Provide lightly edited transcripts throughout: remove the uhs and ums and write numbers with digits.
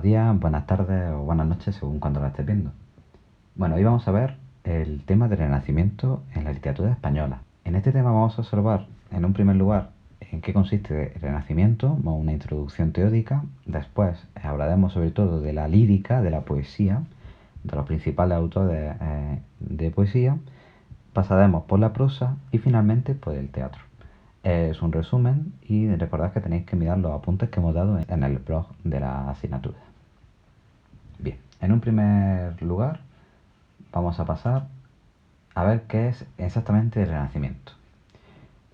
buenos días, buenas tardes o buenas noches según cuando la estés viendo. Bueno, hoy vamos a ver el tema del Renacimiento en la literatura española. En este tema vamos a observar, en un primer lugar, en qué consiste el Renacimiento, una introducción teórica. Después hablaremos sobre todo de la lírica, de la poesía, de los principales autores de poesía. Pasaremos por la prosa y finalmente por el teatro. Es un resumen y recordad que tenéis que mirar los apuntes que hemos dado en el blog de la asignatura. Bien, en un primer lugar vamos a pasar a ver qué es exactamente el Renacimiento.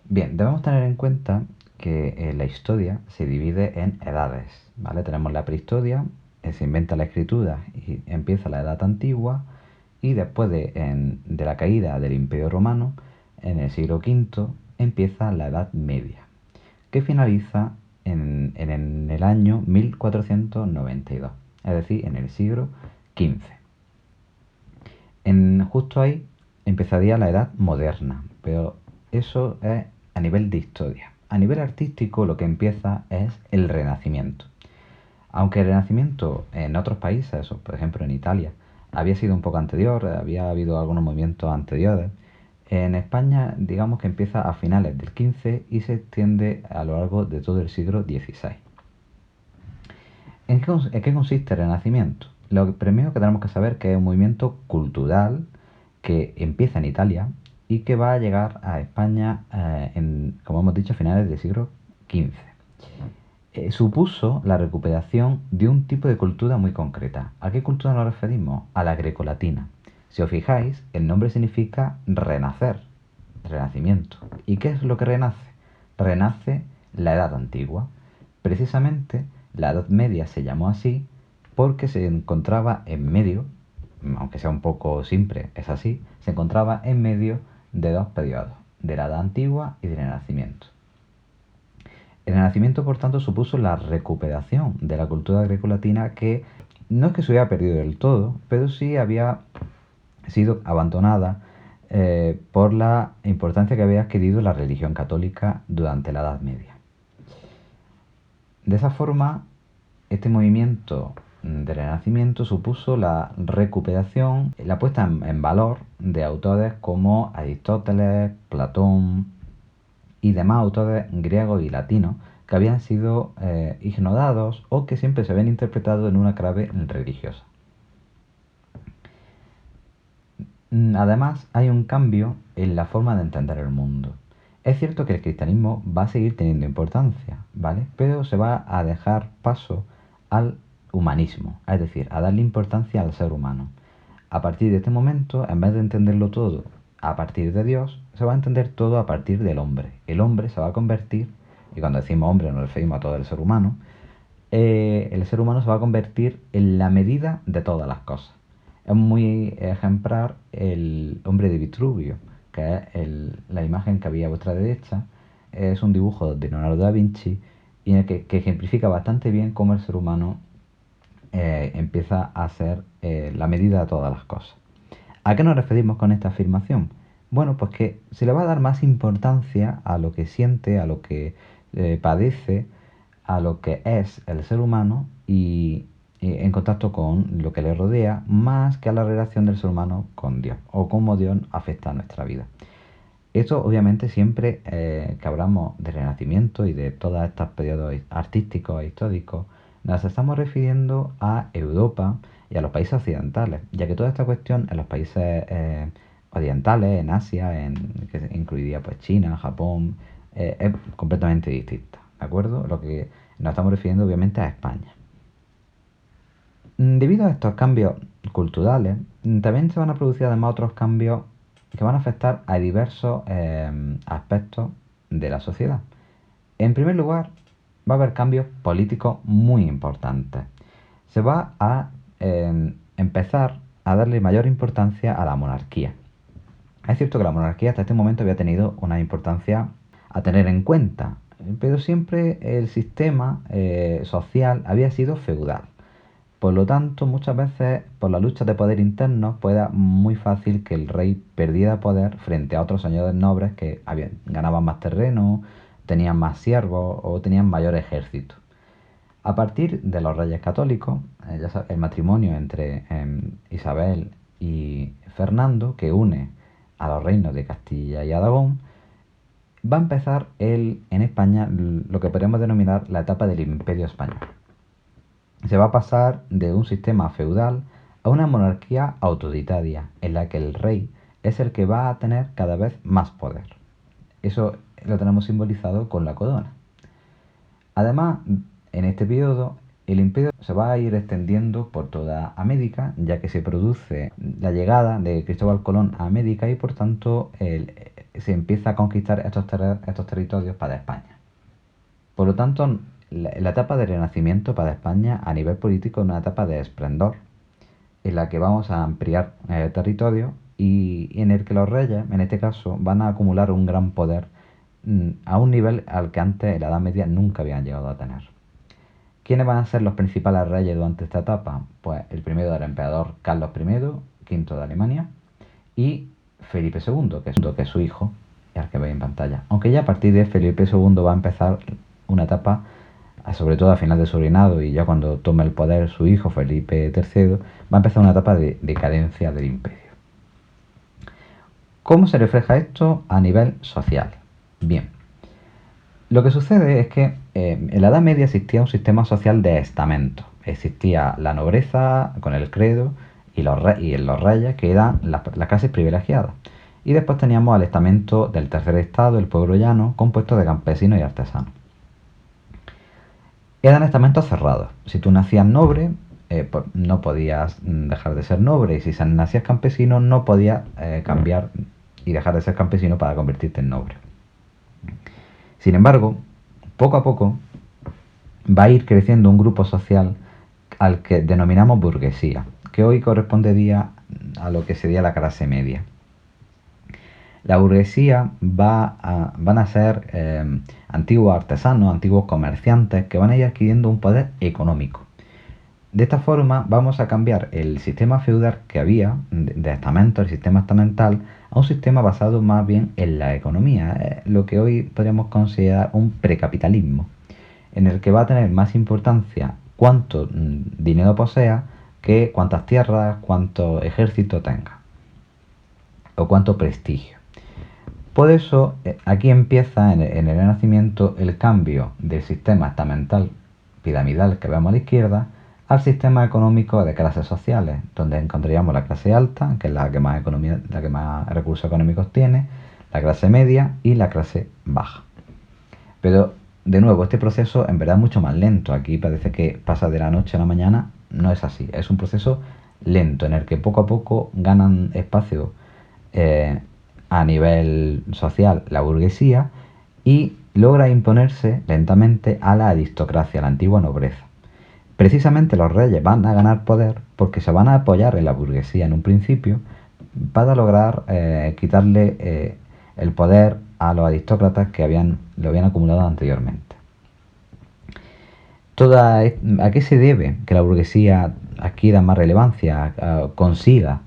Bien, debemos tener en cuenta que la historia se divide en edades, ¿vale? Tenemos la prehistoria, se inventa la escritura y empieza la Edad Antigua, y después de la caída del Imperio Romano, en el siglo V, empieza la Edad Media, que finaliza en el año 1492, es decir, en el siglo XV. Justo ahí empezaría la Edad Moderna, pero eso es a nivel de historia. A nivel artístico lo que empieza es el Renacimiento. Aunque el Renacimiento en otros países, por ejemplo en Italia, había sido un poco anterior, había habido algunos movimientos anteriores, en España digamos que empieza a finales del XV y se extiende a lo largo de todo el siglo XVI. ¿En qué consiste el Renacimiento? Lo primero que tenemos que saber es que es un movimiento cultural que empieza en Italia y que va a llegar a España, como hemos dicho, a finales del siglo XV. Supuso la recuperación de un tipo de cultura muy concreta. ¿A qué cultura nos referimos? A la grecolatina. Si os fijáis, el nombre significa renacer, renacimiento. ¿Y qué es lo que renace? Renace la Edad Antigua. Precisamente la Edad Media se llamó así porque se encontraba en medio, aunque sea un poco simple, es así, se encontraba en medio de dos periodos, de la Edad Antigua y del Renacimiento. El Renacimiento, por tanto, supuso la recuperación de la cultura grecolatina, que no es que se hubiera perdido del todo, pero sí había sido abandonada por la importancia que había adquirido la religión católica durante la Edad Media. De esa forma, este movimiento del Renacimiento supuso la recuperación, la puesta en valor de autores como Aristóteles, Platón y demás autores griegos y latinos que habían sido ignorados o que siempre se habían interpretado en una clave religiosa. Además, hay un cambio en la forma de entender el mundo. Es cierto que el cristianismo va a seguir teniendo importancia, ¿vale? Pero se va a dejar paso al humanismo, es decir, a darle importancia al ser humano. A partir de este momento, en vez de entenderlo todo a partir de Dios, se va a entender todo a partir del hombre. El hombre se va a convertir, y cuando decimos hombre nos referimos a todo el ser humano, el ser humano se va a convertir en la medida de todas las cosas. Es muy ejemplar el hombre de Vitruvio, que es la imagen que había a vuestra derecha. Es un dibujo de Leonardo da Vinci y en el que ejemplifica bastante bien cómo el ser humano empieza a ser la medida de todas las cosas. ¿A qué nos referimos con esta afirmación? Bueno, pues que se le va a dar más importancia a lo que siente, a lo que padece, a lo que es el ser humano y en contacto con lo que le rodea, más que a la relación del ser humano con Dios o cómo Dios afecta a nuestra vida. Esto obviamente siempre que hablamos de Renacimiento y de todos estos periodos artísticos e históricos, nos estamos refiriendo a Europa y a los países occidentales, ya que toda esta cuestión en los países orientales, en Asia, que incluiría pues China, Japón, es completamente distinta, ¿de acuerdo? Lo que nos estamos refiriendo obviamente a España. Debido a estos cambios culturales, también se van a producir además otros cambios que van a afectar a diversos aspectos de la sociedad. En primer lugar, va a haber cambios políticos muy importantes. Se va a empezar a darle mayor importancia a la monarquía. Es cierto que la monarquía hasta este momento había tenido una importancia a tener en cuenta, pero siempre el sistema social había sido feudal. Por lo tanto, muchas veces por la lucha de poder interno, pues era muy fácil que el rey perdiera poder frente a otros señores nobles que ganaban más terreno, tenían más siervos o tenían mayor ejército. A partir de los reyes católicos, ya sabes, el matrimonio entre Isabel y Fernando, que une a los reinos de Castilla y Aragón, va a empezar en España lo que podemos denominar la etapa del Imperio Español. Se va a pasar de un sistema feudal a una monarquía autoritaria, en la que el rey es el que va a tener cada vez más poder. Eso lo tenemos simbolizado con la corona. Además, en este periodo, el imperio se va a ir extendiendo por toda América, ya que se produce la llegada de Cristóbal Colón a América y por tanto se empieza a conquistar estos territorios para España. Por lo tanto, la etapa del Renacimiento para España a nivel político es una etapa de esplendor, en la que vamos a ampliar territorio y en el que los reyes, en este caso, van a acumular un gran poder a un nivel al que antes en la Edad Media nunca habían llegado a tener. ¿Quiénes van a ser los principales reyes durante esta etapa? Pues el primero era el emperador Carlos I, V de Alemania, y Felipe II, que es su hijo, el que veis en pantalla. Aunque ya a partir de Felipe II va a empezar una etapa, sobre todo a final de su reinado y ya cuando tome el poder su hijo Felipe III, va a empezar una etapa de decadencia del imperio. ¿Cómo se refleja esto a nivel social? Bien, lo que sucede es que en la Edad Media existía un sistema social de estamentos. Existía la nobleza con el credo y los reyes, que eran las clases privilegiadas. Y después teníamos al estamento del tercer estado, el pueblo llano, compuesto de campesinos y artesanos. Eran estamentos cerrados. Si tú nacías noble, pues no podías dejar de ser noble. Y si nacías campesino, no podías cambiar y dejar de ser campesino para convertirte en noble. Sin embargo, poco a poco va a ir creciendo un grupo social al que denominamos burguesía, que hoy correspondería a lo que sería la clase media. La burguesía van a ser antiguos artesanos, antiguos comerciantes que van a ir adquiriendo un poder económico. De esta forma vamos a cambiar el sistema feudal que había de estamentos, el sistema estamental, a un sistema basado más bien en la economía, lo que hoy podríamos considerar un precapitalismo, en el que va a tener más importancia cuánto dinero posea que cuántas tierras, cuánto ejército tenga o cuánto prestigio. Por eso aquí empieza en el Renacimiento el cambio del sistema estamental piramidal que vemos a la izquierda al sistema económico de clases sociales, donde encontraríamos la clase alta, que es la que más recursos económicos tiene, la clase media y la clase baja. Pero, de nuevo, este proceso en verdad es mucho más lento. Aquí parece que pasa de la noche a la mañana. No es así. Es un proceso lento en el que poco a poco ganan espacio a nivel social la burguesía y logra imponerse lentamente a la aristocracia, la antigua nobleza. Precisamente los reyes van a ganar poder porque se van a apoyar en la burguesía en un principio para lograr quitarle el poder a los aristócratas que lo habían acumulado anteriormente. ¿A qué se debe que la burguesía adquiera más relevancia, consiga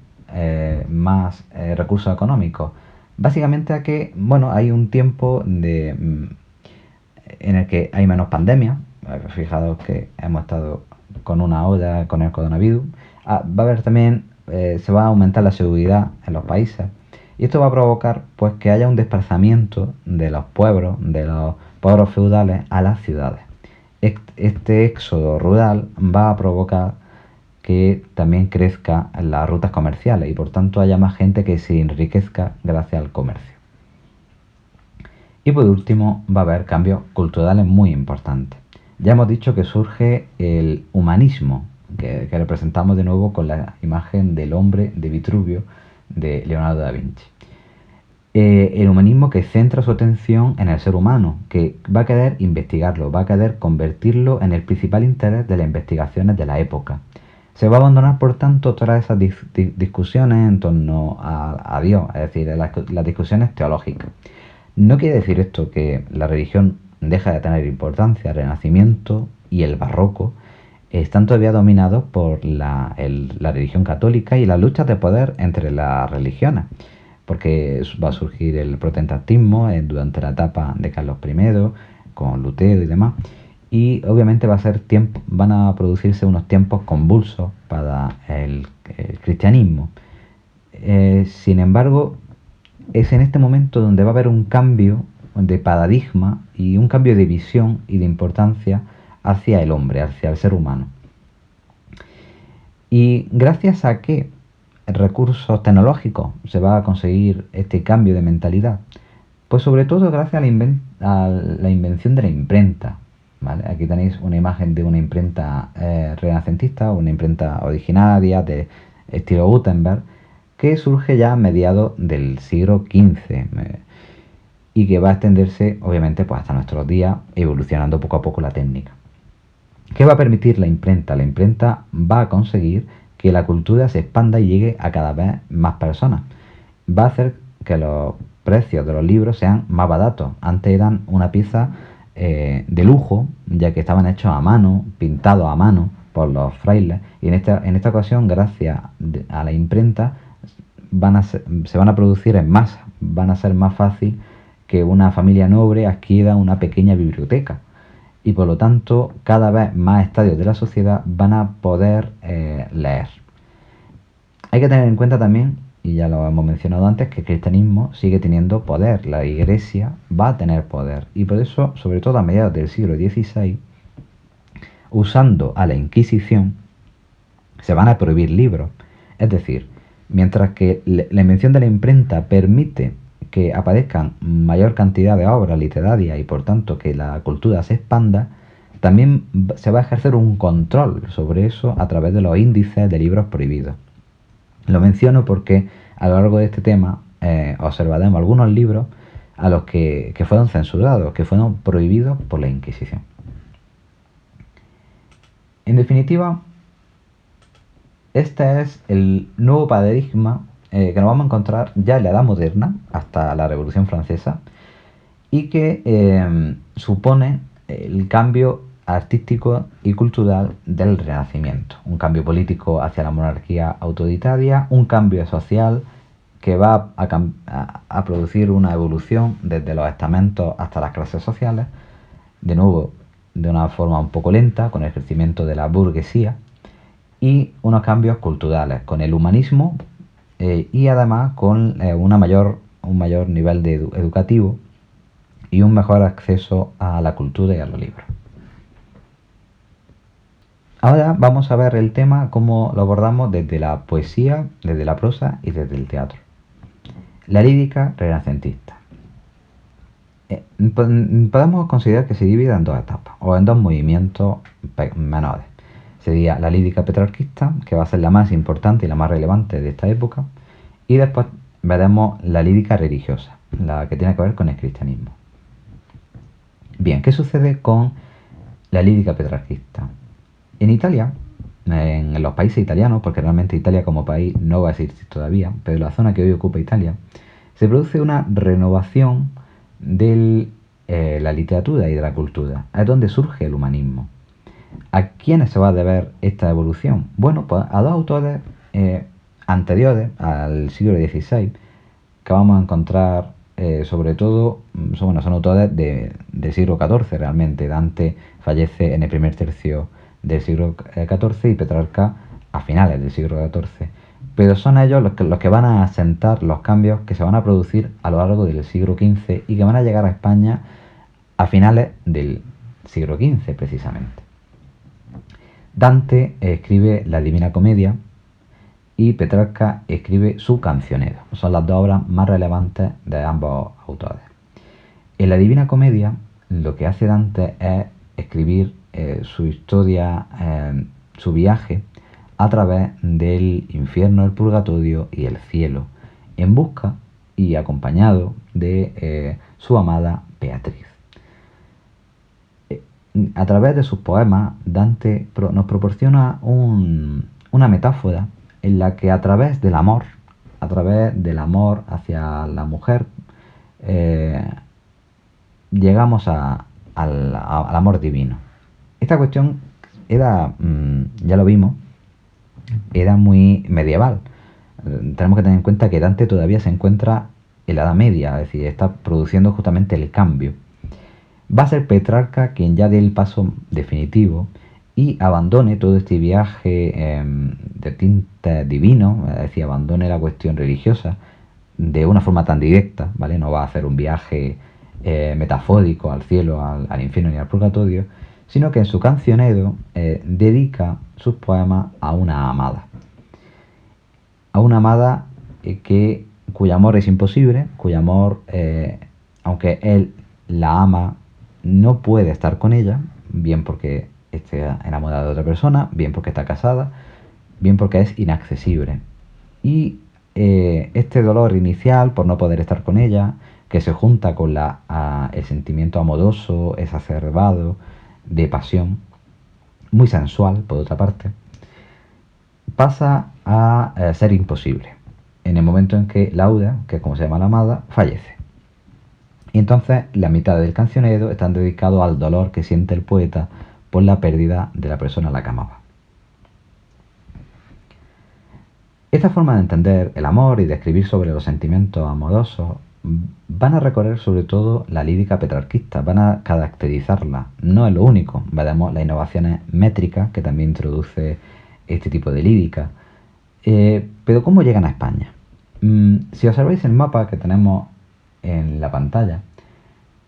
más recursos económicos? Básicamente a que, hay un tiempo en el que hay menos pandemia. Fijaos que hemos estado con una ola con el coronavirus. Va a haber también, se va a aumentar la seguridad en los países. Y esto va a provocar pues que haya un desplazamiento de los pueblos feudales a las ciudades. Este éxodo rural va a provocar que también crezcan las rutas comerciales y por tanto haya más gente que se enriquezca gracias al comercio. Y por último va a haber cambios culturales muy importantes. Ya hemos dicho que surge el humanismo, que representamos de nuevo con la imagen del hombre de Vitruvio de Leonardo da Vinci. El humanismo que centra su atención en el ser humano, que va a querer investigarlo, va a querer convertirlo en el principal interés de las investigaciones de la época. Se va a abandonar, por tanto, todas esas discusiones en torno a Dios, es decir, las discusiones teológicas. No quiere decir esto que la religión deja de tener importancia. El Renacimiento y el Barroco están todavía dominados por la religión católica y las luchas de poder entre las religiones, porque va a surgir el protestantismo durante la etapa de Carlos I, con Lutero y demás, y obviamente van a producirse unos tiempos convulsos para el cristianismo. Sin embargo, es en este momento donde va a haber un cambio de paradigma y un cambio de visión y de importancia hacia el hombre, hacia el ser humano. Y gracias a qué recursos tecnológicos se va a conseguir este cambio de mentalidad, pues sobre todo gracias a la invención de la imprenta. ¿Vale? Aquí tenéis una imagen de una imprenta renacentista, una imprenta originaria de estilo Gutenberg, que surge ya a mediados del siglo XV y que va a extenderse obviamente pues, hasta nuestros días, evolucionando poco a poco la técnica. ¿Qué va a permitir la imprenta? La imprenta va a conseguir que la cultura se expanda y llegue a cada vez más personas. Va a hacer que los precios de los libros sean más baratos. Antes eran una pieza de lujo, ya que estaban hechos a mano, pintados a mano por los frailes. Y en esta ocasión, gracias a la imprenta, se van a producir en masa. Van a ser más fácil que una familia noble adquiera una pequeña biblioteca. Y por lo tanto, cada vez más estadios de la sociedad van a poder leer. Hay que tener en cuenta también, y ya lo hemos mencionado antes, que el cristianismo sigue teniendo poder, la iglesia va a tener poder. Y por eso, sobre todo a mediados del siglo XVI, usando a la Inquisición, se van a prohibir libros. Es decir, mientras que la invención de la imprenta permite que aparezcan mayor cantidad de obras literarias y por tanto que la cultura se expanda, también se va a ejercer un control sobre eso a través de los índices de libros prohibidos. Lo menciono porque a lo largo de este tema observaremos algunos libros a los que fueron censurados, que fueron prohibidos por la Inquisición. En definitiva, este es el nuevo paradigma que nos vamos a encontrar ya en la Edad Moderna, hasta la Revolución Francesa, y que supone el cambio artístico y cultural del Renacimiento. Un cambio político hacia la monarquía autoritaria, un cambio social que va a producir una evolución desde los estamentos hasta las clases sociales, de nuevo de una forma un poco lenta, con el crecimiento de la burguesía, y unos cambios culturales, con el humanismo y además con un mayor nivel educativo y un mejor acceso a la cultura y a los libros. Ahora vamos a ver el tema, cómo lo abordamos desde la poesía, desde la prosa y desde el teatro. La lírica renacentista. Podemos considerar que se divide en dos etapas, o en dos movimientos menores. Sería la lírica petrarquista, que va a ser la más importante y la más relevante de esta época, y después veremos la lírica religiosa, la que tiene que ver con el cristianismo. Bien, ¿qué sucede con la lírica petrarquista? En Italia, en los países italianos, porque realmente Italia como país no va a existir todavía, pero en la zona que hoy ocupa Italia, se produce una renovación de la literatura y de la cultura. Es donde surge el humanismo. ¿A quiénes se va a deber esta evolución? Bueno, pues a dos autores anteriores al siglo XVI, que vamos a encontrar sobre todo, son autores del siglo XIV realmente. Dante fallece en el primer tercio del siglo XIV y Petrarca a finales del siglo XIV. Pero son ellos los que van a asentar los cambios que se van a producir a lo largo del siglo XV y que van a llegar a España a finales del siglo XV precisamente. Dante escribe la Divina Comedia y Petrarca escribe su Cancionero. Son las dos obras más relevantes de ambos autores. En la Divina Comedia lo que hace Dante es escribir su historia, su viaje a través del infierno, el purgatorio y el cielo, en busca y acompañado de su amada Beatriz. A través de sus poemas, Dante nos proporciona una metáfora en la que a través del amor hacia la mujer, llegamos al amor divino. Esta cuestión era, ya lo vimos, era muy medieval. Tenemos que tener en cuenta que Dante todavía se encuentra en la Edad Media, es decir, está produciendo justamente el cambio. Va a ser Petrarca quien ya dé el paso definitivo y abandone todo este viaje de tinte divino, es decir, abandone la cuestión religiosa de una forma tan directa, ¿vale? No va a hacer un viaje metafórico al cielo, al infierno ni al purgatorio, sino que en su cancionero dedica sus poemas a una amada. A una amada cuyo amor es imposible, cuyo amor, aunque él la ama, no puede estar con ella, bien porque esté enamorada de otra persona, bien porque está casada, bien porque es inaccesible. Y este dolor inicial por no poder estar con ella, que se junta con el sentimiento amoroso, exacerbado, de pasión, muy sensual por otra parte, pasa a ser imposible en el momento en que Laura, que es como se llama la amada, fallece. Y entonces la mitad del cancionero están dedicados al dolor que siente el poeta por la pérdida de la persona a la que amaba. Esta forma de entender el amor y de escribir sobre los sentimientos amorosos van a recorrer sobre todo la lírica petrarquista, van a caracterizarla. No es lo único, veremos las innovaciones métricas que también introduce este tipo de lírica. Pero ¿cómo llegan a España? Si observáis el mapa que tenemos en la pantalla,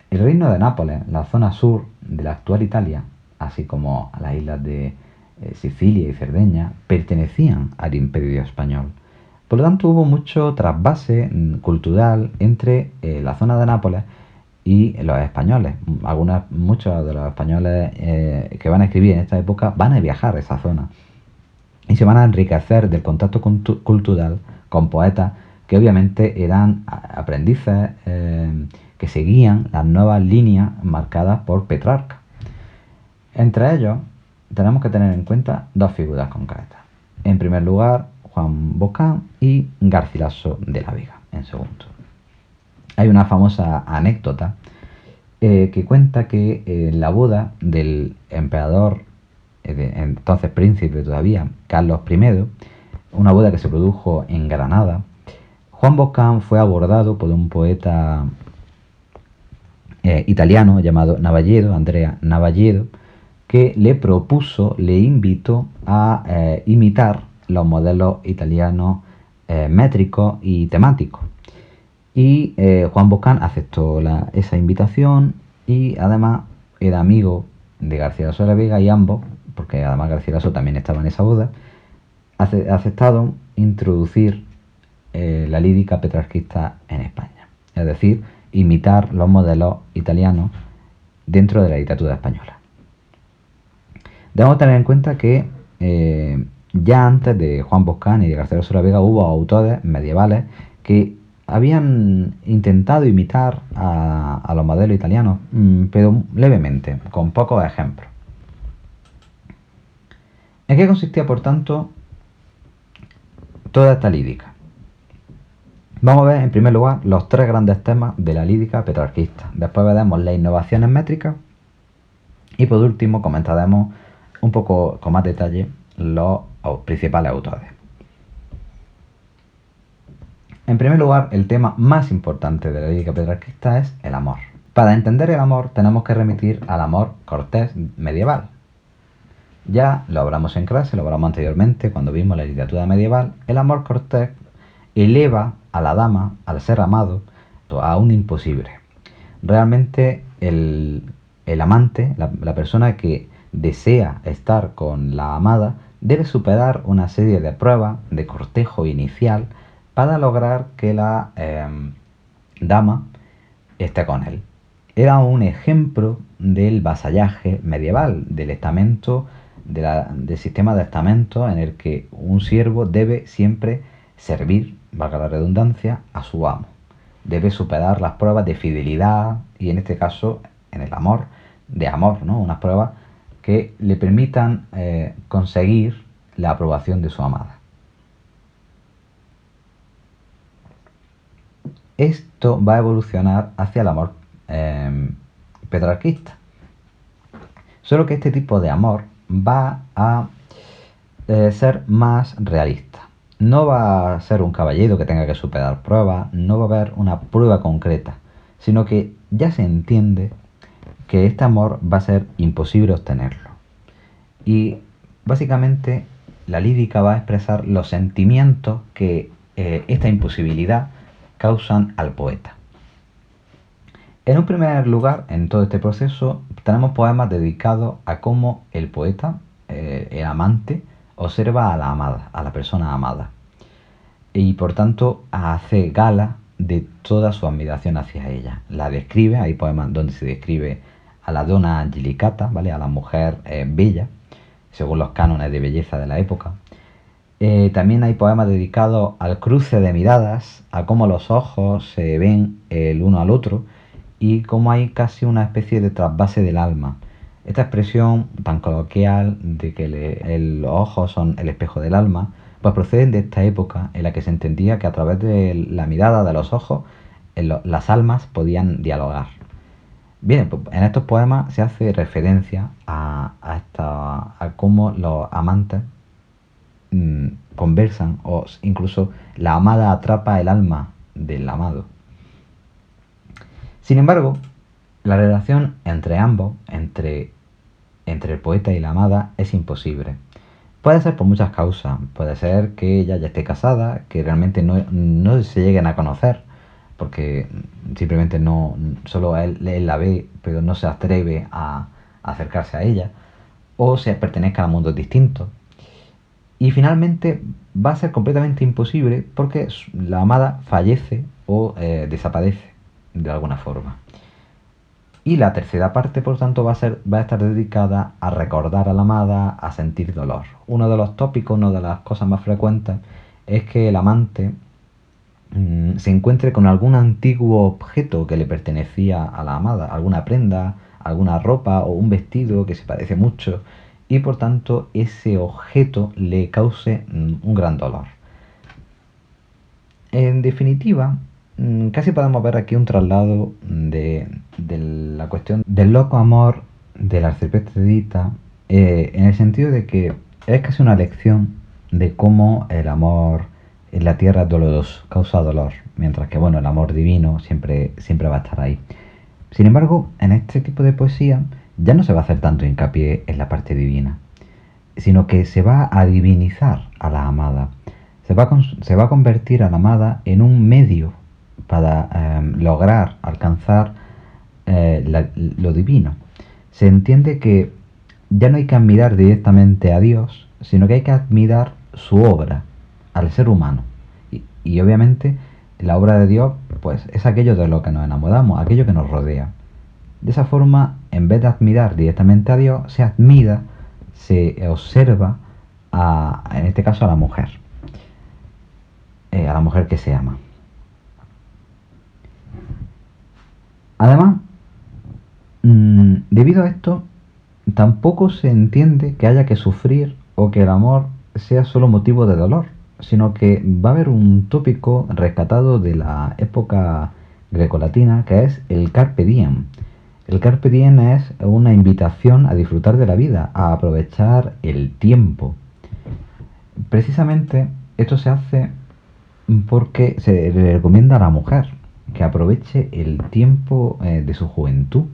el reino de Nápoles, la zona sur de la actual Italia, así como a las islas de Sicilia y Cerdeña, pertenecían al Imperio Español. Por lo tanto, hubo mucho trasvase cultural entre la zona de Nápoles y los españoles. Muchos de los españoles que van a escribir en esta época van a viajar a esa zona y se van a enriquecer del contacto cultural con poetas que obviamente eran aprendices que seguían las nuevas líneas marcadas por Petrarca. Entre ellos tenemos que tener en cuenta dos figuras concretas. En primer lugar, Juan Boscán y Garcilaso de la Vega, en segundo. Hay una famosa anécdota que cuenta que en la boda del emperador, entonces príncipe todavía, Carlos I, una boda que se produjo en Granada, Juan Boscán fue abordado por un poeta italiano llamado Navalledo, Andrea Navalledo, que le invitó a imitar los modelos italianos métricos y temáticos. Y Juan Boscán aceptó esa invitación y además era amigo de Garcilaso de la Vega y ambos, porque además Garcilaso también estaba en esa boda, aceptaron introducir la lírica petrarquista en España. Es decir, imitar los modelos italianos dentro de la literatura española. Debemos tener en cuenta que ya antes de Juan Boscán y de Garcilaso de la Vega hubo autores medievales que habían intentado imitar a los modelos italianos, pero levemente, con pocos ejemplos. ¿En qué consistía, por tanto, toda esta lírica? Vamos a ver, en primer lugar, los tres grandes temas de la lírica petrarquista. Después veremos las innovaciones métricas y, por último, comentaremos un poco con más detalle los principales autores. En primer lugar, el tema más importante de la lírica petrarquista es el amor. Para entender el amor tenemos que remitir al amor cortés medieval. Ya lo hablamos en clase, lo hablamos anteriormente cuando vimos la literatura medieval. El amor cortés eleva a la dama, al ser amado, a un imposible. Realmente el amante, la persona que desea estar con la amada, debe superar una serie de pruebas de cortejo inicial para lograr que la dama esté con él. Era un ejemplo del vasallaje medieval, del estamento, del sistema de estamento en el que un siervo debe siempre servir, valga la redundancia, a su amo. Debe superar las pruebas de fidelidad y en este caso, en el amor, de amor, ¿no? Unas pruebas que le permitan conseguir la aprobación de su amada. Esto va a evolucionar hacia el amor petrarquista. Solo que este tipo de amor va a ser más realista. No va a ser un caballero que tenga que superar pruebas, no va a haber una prueba concreta, sino que ya se entiende que este amor va a ser imposible obtenerlo. Y básicamente la lírica va a expresar los sentimientos que esta imposibilidad causan al poeta. En un primer lugar, en todo este proceso, tenemos poemas dedicados a cómo el poeta, el amante, observa a la amada, a la persona amada. Y por tanto hace gala de toda su admiración hacia ella. La describe, hay poemas donde se describe a la donna angelicata, ¿vale? A la mujer bella, según los cánones de belleza de la época. También hay poemas dedicados al cruce de miradas, a cómo los ojos se ven el uno al otro y cómo hay casi una especie de trasvase del alma. Esta expresión tan coloquial de que los ojos son el espejo del alma, pues proceden de esta época en la que se entendía que a través de la mirada de los ojos las almas podían dialogar. Bien, pues en estos poemas se hace referencia a cómo los amantes conversan o incluso la amada atrapa el alma del amado. Sin embargo, la relación entre ambos, entre el poeta y la amada, es imposible. Puede ser por muchas causas. Puede ser que ella ya esté casada, que realmente no se lleguen a conocer, porque simplemente no, solo él la ve, pero no se atreve a acercarse a ella, o se pertenezca a mundos distintos. Y finalmente va a ser completamente imposible porque la amada fallece o desaparece de alguna forma. Y la tercera parte, por tanto, va a estar dedicada a recordar a la amada, a sentir dolor. Uno de los tópicos, una de las cosas más frecuentes, es que el amante se encuentre con algún antiguo objeto que le pertenecía a la amada, alguna prenda, alguna ropa o un vestido que se parece mucho, y por tanto ese objeto le cause un gran dolor. En definitiva, casi podemos ver aquí un traslado de la cuestión del loco amor del arcipreste Edita, en el sentido de que es casi una lección de cómo el amor en la tierra es doloroso, causa dolor, mientras que bueno, el amor divino siempre va a estar ahí. Sin embargo, en este tipo de poesía ya no se va a hacer tanto hincapié en la parte divina, sino que se va a divinizar a la amada. Se va a convertir a la amada en un medio para lograr alcanzar lo divino. Se entiende que ya no hay que admirar directamente a Dios, sino que hay que admirar su obra al ser humano. Y obviamente la obra de Dios pues es aquello de lo que nos enamoramos, aquello que nos rodea. De esa forma, en vez de admirar directamente a Dios, se admira, se observa en este caso a la mujer que se ama. Además, debido a esto, tampoco se entiende que haya que sufrir o que el amor sea solo motivo de dolor, sino que va a haber un tópico rescatado de la época grecolatina que es el carpe diem. El carpe diem es una invitación a disfrutar de la vida, a aprovechar el tiempo. Precisamente esto se hace porque se le recomienda a la mujer que aproveche el tiempo de su juventud.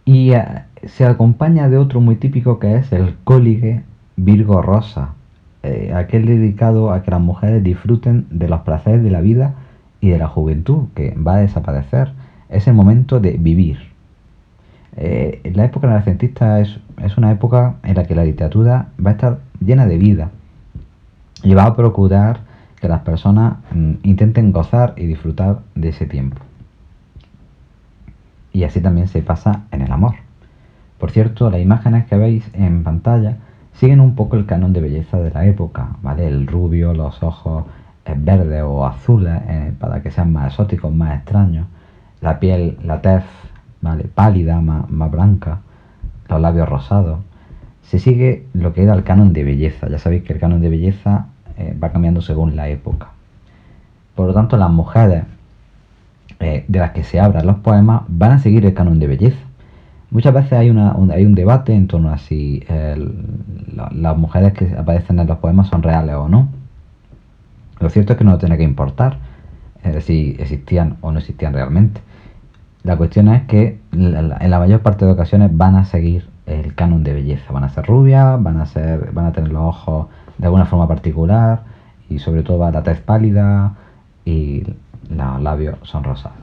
Y se acompaña de otro muy típico que es el cóligue Virgo Rosa, aquel dedicado a que las mujeres disfruten de los placeres de la vida y de la juventud, que va a desaparecer. Es el momento de vivir. La época renacentista es una época en la que la literatura va a estar llena de vida y va a procurar que las personas intenten gozar y disfrutar de ese tiempo. Y así también se pasa en el amor. Por cierto, las imágenes que veis en pantalla siguen un poco el canon de belleza de la época, ¿vale? El rubio, los ojos verdes o azules para que sean más exóticos, más extraños, la piel, la tez, ¿vale? Pálida, más blanca, los labios rosados. Se sigue lo que era el canon de belleza. Ya sabéis que el canon de belleza va cambiando según la época. Por lo tanto, las mujeres de las que se hablan los poemas van a seguir el canon de belleza. Muchas veces hay un debate en torno a si las mujeres que aparecen en los poemas son reales o no. Lo cierto es que no tiene que importar si existían o no existían realmente. La cuestión es que en la mayor parte de ocasiones van a seguir el canon de belleza. Van a ser rubias, van a tener los ojos de alguna forma particular y sobre todo la tez pálida y los labios son rosados.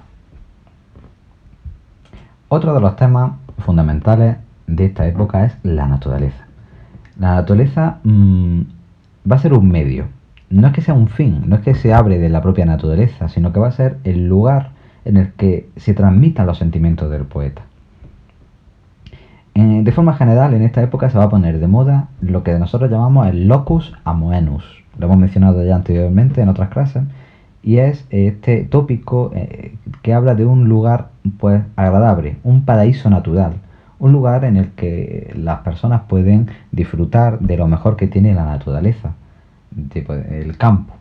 Otro de los temas fundamentales de esta época es la naturaleza. La naturaleza va a ser un medio. No es que sea un fin, no es que se abre de la propia naturaleza, sino que va a ser el lugar en el que se transmitan los sentimientos del poeta. De forma general, en esta época se va a poner de moda lo que nosotros llamamos el locus amoenus. Lo hemos mencionado ya anteriormente en otras clases, y es este tópico que habla de un lugar pues agradable, un paraíso natural, un lugar en el que las personas pueden disfrutar de lo mejor que tiene la naturaleza, tipo el campo.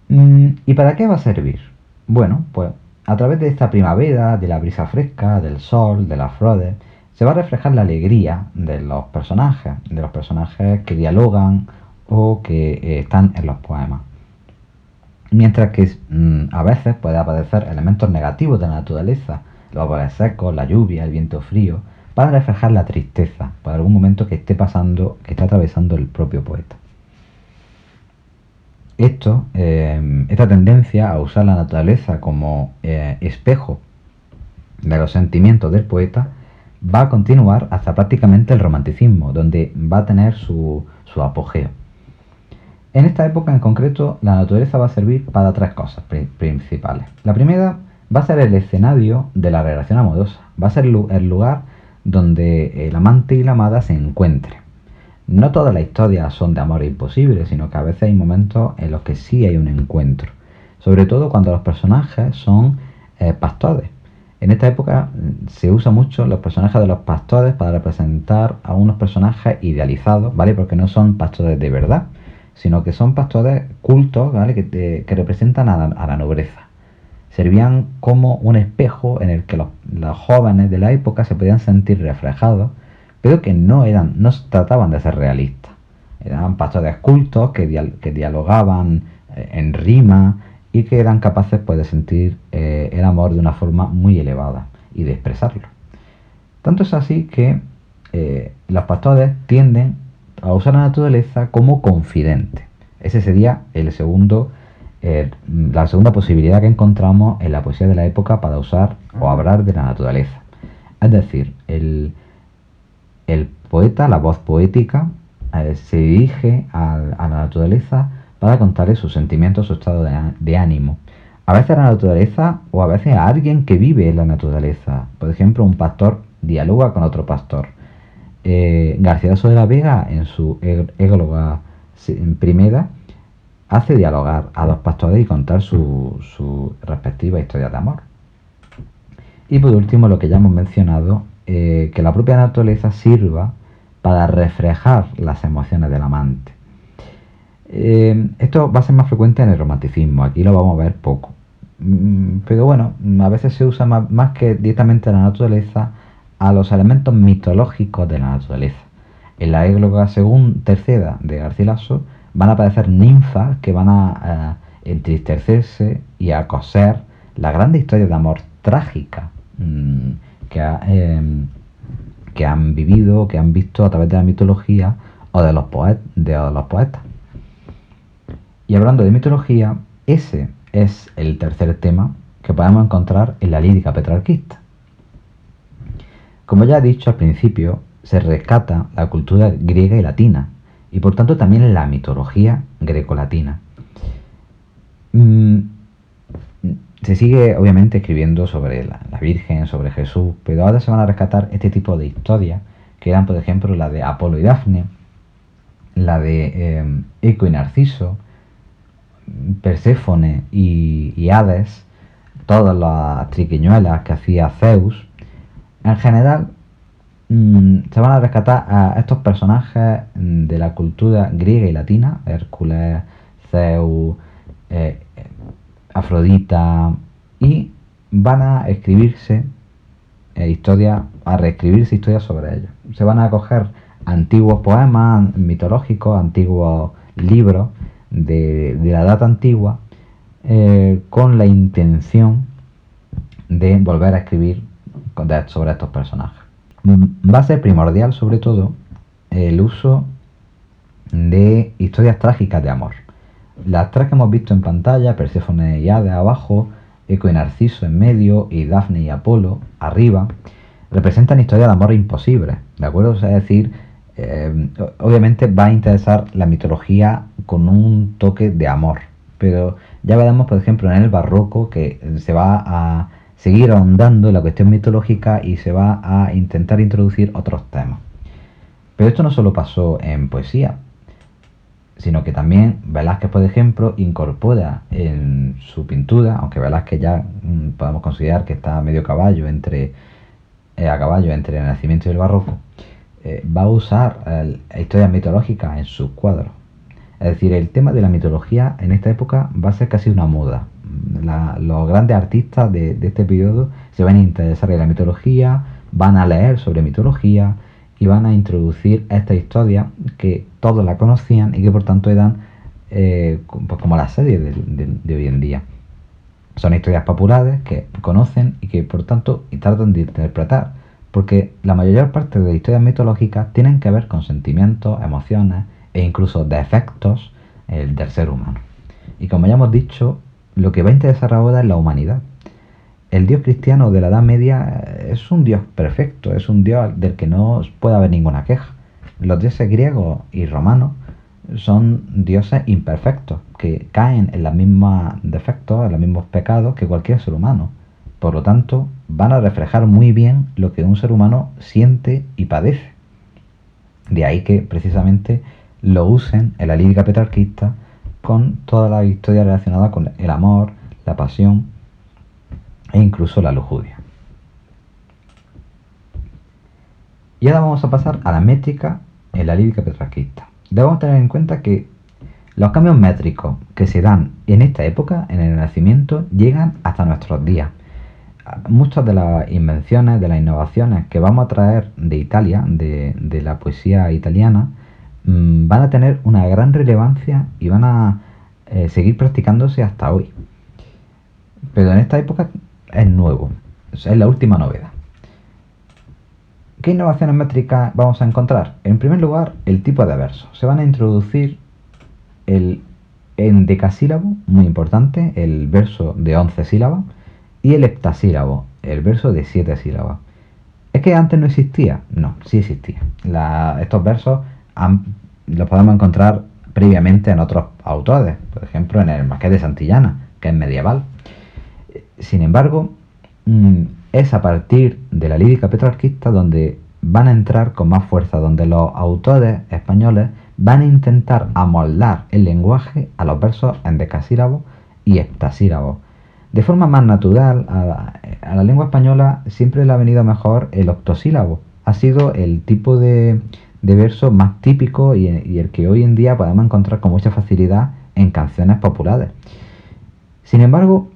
¿Y para qué va a servir? Bueno, pues a través de esta primavera, de la brisa fresca, del sol, de las flores, se va a reflejar la alegría de los personajes que dialogan o que están en los poemas. Mientras que a veces puede aparecer elementos negativos de la naturaleza, los árboles secos, la lluvia, el viento frío, para reflejar la tristeza por algún momento que esté pasando, que está atravesando el propio poeta. Esta tendencia a usar la naturaleza como espejo de los sentimientos del poeta va a continuar hasta prácticamente el romanticismo, donde va a tener su apogeo. En esta época en concreto, la naturaleza va a servir para tres cosas principales. La primera va a ser el escenario de la relación amorosa, va a ser el lugar donde el amante y la amada se encuentren. No todas las historias son de amor imposible, sino que a veces hay momentos en los que sí hay un encuentro, sobre todo cuando los personajes son pastores. En esta época se usa mucho los personajes de los pastores para representar a unos personajes idealizados, ¿vale? Porque no son pastores de verdad, sino que son pastores cultos, ¿vale? Que representan a la nobleza. Servían como un espejo en el que los jóvenes de la época se podían sentir reflejados, pero que no se trataban de ser realistas. Eran pastores cultos que dialogaban en rima y que eran capaces pues, de sentir el amor de una forma muy elevada y de expresarlo. Tanto es así que los pastores tienden a usar la naturaleza como confidente. Ese sería la segunda posibilidad que encontramos en la poesía de la época para usar o hablar de la naturaleza. Es decir, el poeta, la voz poética, se dirige a la naturaleza para contarle sus sentimientos, su estado de ánimo. A veces a la naturaleza o a veces a alguien que vive en la naturaleza. Por ejemplo, un pastor dialoga con otro pastor. Garcilaso de la Vega, en su égloga primera, hace dialogar a dos pastores y contar su respectiva historia de amor. Y por último, lo que ya hemos mencionado, que la propia naturaleza sirva para reflejar las emociones del amante. Esto va a ser más frecuente en el romanticismo, aquí lo vamos a ver poco. Pero bueno, a veces se usa más que directamente la naturaleza a los elementos mitológicos de la naturaleza. En la égloga tercera de Garcilaso van a aparecer ninfas que van a entristecerse y a coser la gran historia de amor trágica que han vivido, que han visto a través de la mitología o de los poetas. Y hablando de mitología, ese es el tercer tema que podemos encontrar en la lírica petrarquista. Como ya he dicho al principio, se rescata la cultura griega y latina, y por tanto también la mitología grecolatina. Se sigue obviamente escribiendo sobre la Virgen, sobre Jesús, pero ahora se van a rescatar este tipo de historias, que eran por ejemplo la de Apolo y Dafne, la de Eco y Narciso, Perséfone y Hades, todas las triquiñuelas que hacía Zeus. En general, se van a rescatar a estos personajes de la cultura griega y latina, Hércules, Zeus, Afrodita, y van a escribirse reescribirse historias sobre ellos. Se van a coger antiguos poemas mitológicos, antiguos libros de la edad antigua, con la intención de volver a escribir sobre estos personajes. Va a ser primordial, sobre todo, el uso de historias trágicas de amor. Las tres que hemos visto en pantalla, Perséfone y Hades abajo, Eco y Narciso en medio y Dafne y Apolo arriba, representan historias de amor imposibles, ¿de acuerdo? O sea, es decir, obviamente va a interesar la mitología con un toque de amor, pero ya veremos, por ejemplo, en el barroco que se va a seguir ahondando en la cuestión mitológica y se va a intentar introducir otros temas. Pero esto no solo pasó en poesía, sino que también Velázquez, por ejemplo, incorpora en su pintura, aunque Velázquez ya podemos considerar que está a medio caballo a caballo entre el Renacimiento y el Barroco, va a usar historias mitológicas en sus cuadros. Es decir, el tema de la mitología en esta época va a ser casi una moda. Los grandes artistas de este periodo se van a interesar en la mitología, van a leer sobre mitología y van a introducir esta historia que todos la conocían y que por tanto eran pues como las series de hoy en día. Son historias populares que conocen y que por tanto tratan de interpretar, porque la mayor parte de las historias mitológicas tienen que ver con sentimientos, emociones e incluso defectos del ser humano. Y como ya hemos dicho, lo que va a interesar ahora es la humanidad. El dios cristiano de la Edad Media es un dios perfecto, es un dios del que no puede haber ninguna queja. Los dioses griegos y romanos son dioses imperfectos, que caen en los mismos defectos, en los mismos pecados que cualquier ser humano. Por lo tanto, van a reflejar muy bien lo que un ser humano siente y padece. De ahí que precisamente lo usen en la lírica petrarquista con toda la historia relacionada con el amor, la pasión e incluso la lujuria. Y ahora vamos a pasar a la métrica en la lírica petrarquista. Debemos tener en cuenta que los cambios métricos que se dan en esta época, en el Renacimiento, llegan hasta nuestros días. Muchas de las invenciones, de las innovaciones que vamos a traer de Italia, de la poesía italiana, van a tener una gran relevancia y van a seguir practicándose hasta hoy. Pero en esta época es nuevo, es la última novedad. ¿Qué innovaciones métricas vamos a encontrar? En primer lugar, el tipo de verso. Se van a introducir el endecasílabo, muy importante, el verso de 11 sílabas, y el heptasílabo, el verso de 7 sílabas. ¿Es que antes no existía? No, sí existía. Estos versos los podemos encontrar previamente en otros autores, por ejemplo en el Marqués de Santillana, que es medieval. Sin embargo, es a partir de la lírica petrarquista donde van a entrar con más fuerza, donde los autores españoles van a intentar amoldar el lenguaje a los versos endecasílabos y heptasílabos. De forma más natural, a la lengua española siempre le ha venido mejor el octosílabo. Ha sido el tipo de verso más típico y el que hoy en día podemos encontrar con mucha facilidad en canciones populares. Sin embargo,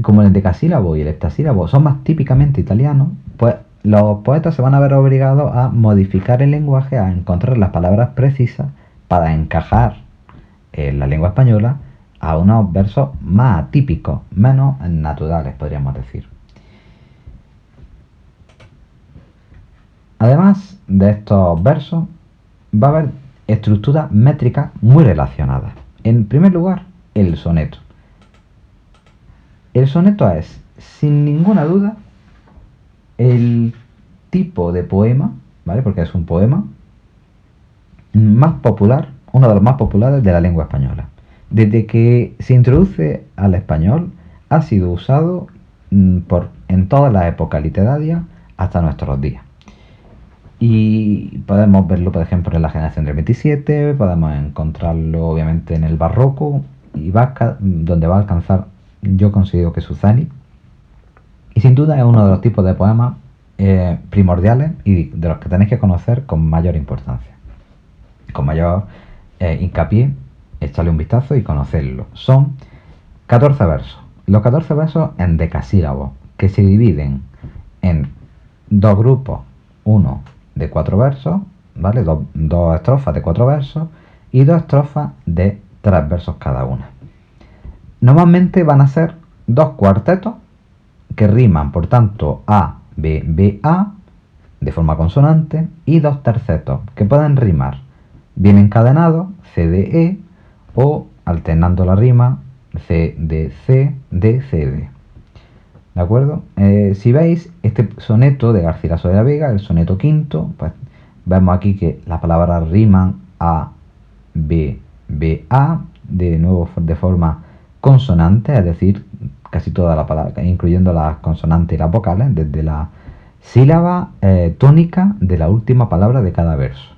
como el endecasílabo y el heptasílabo son más típicamente italianos, pues los poetas se van a ver obligados a modificar el lenguaje, a encontrar las palabras precisas para encajar en la lengua española a unos versos más atípicos, menos naturales, podríamos decir. Además de estos versos, va a haber estructuras métricas muy relacionadas. En primer lugar, el soneto. El soneto es, sin ninguna duda, el tipo de poema, ¿vale? Porque es un poema más popular, uno de los más populares de la lengua española. Desde que se introduce al español, ha sido usado en todas las épocas literarias hasta nuestros días. Y podemos verlo, por ejemplo, en la generación del 27, podemos encontrarlo obviamente en el barroco, y donde va a alcanzar, yo considero que su cenit. Y sin duda es uno de los tipos de poemas primordiales y de los que tenéis que conocer con mayor importancia. Con mayor hincapié, echarle un vistazo y conocerlo. Son 14 versos. Los 14 versos en decasílabos, que se dividen en dos grupos, uno de 4 versos, ¿vale? Dos estrofas de 4 versos y dos estrofas de 3 versos cada una. Normalmente van a ser dos cuartetos que riman, por tanto, A, B, B, A, de forma consonante, y dos tercetos que pueden rimar bien encadenados, C, D, E, o alternando la rima, C, D, C, D, C, D. ¿De acuerdo? Si veis este soneto de Garcilaso de la Vega, el soneto quinto, pues vemos aquí que las palabras riman A, B, B, A, de nuevo de forma consonante, es decir, casi toda la palabra, incluyendo las consonantes y las vocales, desde la sílaba tónica de la última palabra de cada verso.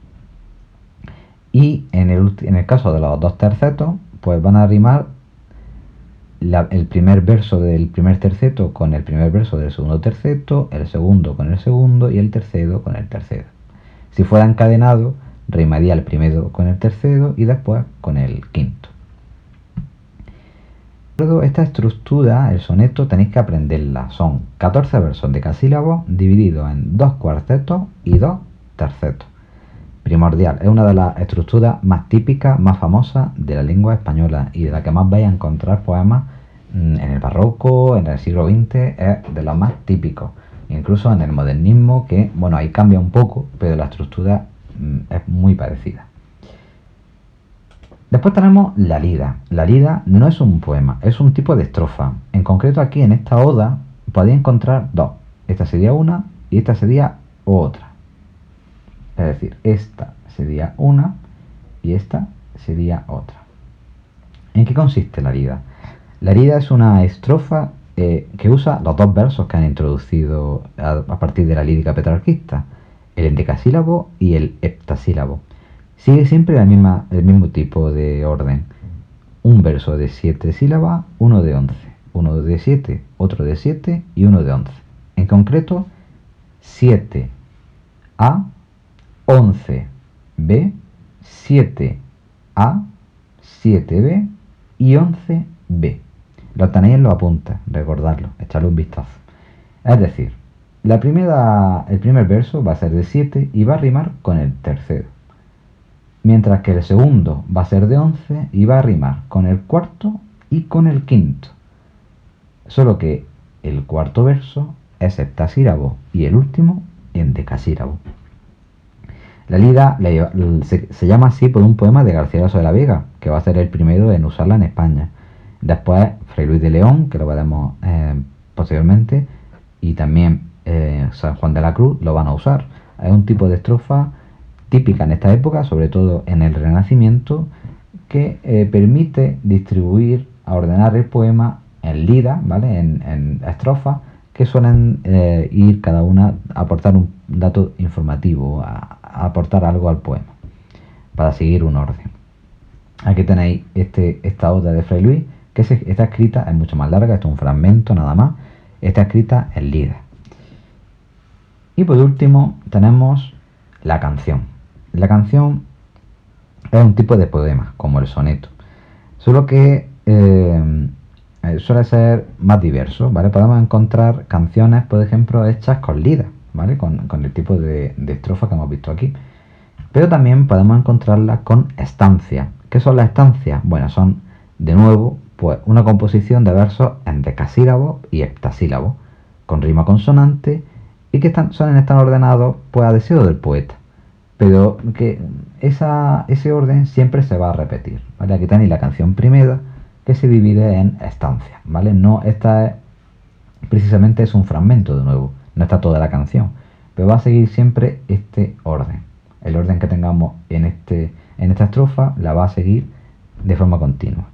Y en el caso de los dos tercetos, pues van a rimar el primer verso del primer terceto con el primer verso del segundo terceto, el segundo con el segundo y el tercero con el tercero. Si fuera encadenado, rimaría el primero con el tercero y después con el quinto. Esta estructura, el soneto, tenéis que aprenderla. Son 14 versos decasílabos divididos en dos cuartetos y dos tercetos. Primordial, es una de las estructuras más típicas, más famosas de la lengua española y de la que más vais a encontrar poemas en el barroco, en el siglo XX, es de los más típicos. Incluso en el modernismo, que bueno, ahí cambia un poco, pero la estructura es muy parecida. Después tenemos la lida. La lida no es un poema, es un tipo de estrofa. En concreto aquí en esta oda podéis encontrar dos. Esta sería una y esta sería otra. Es decir, esta sería una y esta sería otra. ¿En qué consiste la lida? La lida es una estrofa que usa los dos versos que han introducido a partir de la lírica petrarquista, el endecasílabo y el heptasílabo. Sigue siempre el mismo tipo de orden. Un verso de 7 sílabas, uno de 11. Uno de 7, otro de 7 y uno de 11. En concreto, 7A, 11B, 7A, 7B y 11B. Lo tenéis en los apuntes, recordadlo, echarle un vistazo. Es decir, el primer verso va a ser de 7 y va a rimar con el tercero. Mientras que el segundo va a ser de 11 y va a rimar con el cuarto y con el quinto. Solo que el cuarto verso es heptasílabo y el último endecasílabo. La lida se llama así por un poema de Garcilaso de la Vega, que va a ser el primero en usarla en España. Después Fray Luis de León, que lo veremos posteriormente, y también San Juan de la Cruz lo van a usar. Es un tipo de estrofa típica en esta época, sobre todo en el Renacimiento, que permite distribuir, a ordenar el poema en lidas, ¿vale? En estrofas que suelen ir cada una a aportar un dato informativo, a aportar algo al poema, para seguir un orden. Aquí tenéis esta oda de Fray Luis, que está escrita, es mucho más larga, esto es un fragmento nada más, está escrita en lidas. Y por último tenemos la canción. La canción es un tipo de poema, como el soneto, solo que suele ser más diverso, ¿vale? Podemos encontrar canciones, por ejemplo, hechas con lidas, ¿vale? Con el tipo de estrofa que hemos visto aquí. Pero también podemos encontrarlas con estancias. ¿Qué son las estancias? Bueno, son, de nuevo, pues una composición de versos en decasílabos y heptasílabos, con rima consonante, y que suelen estar ordenados pues a deseo del poeta. Pero que ese orden siempre se va a repetir, ¿vale? Aquí tenéis la canción primera, que se divide en estancias, ¿vale? No, precisamente es un fragmento de nuevo, no está toda la canción, pero va a seguir siempre este orden. El orden que tengamos en esta estrofa la va a seguir de forma continua.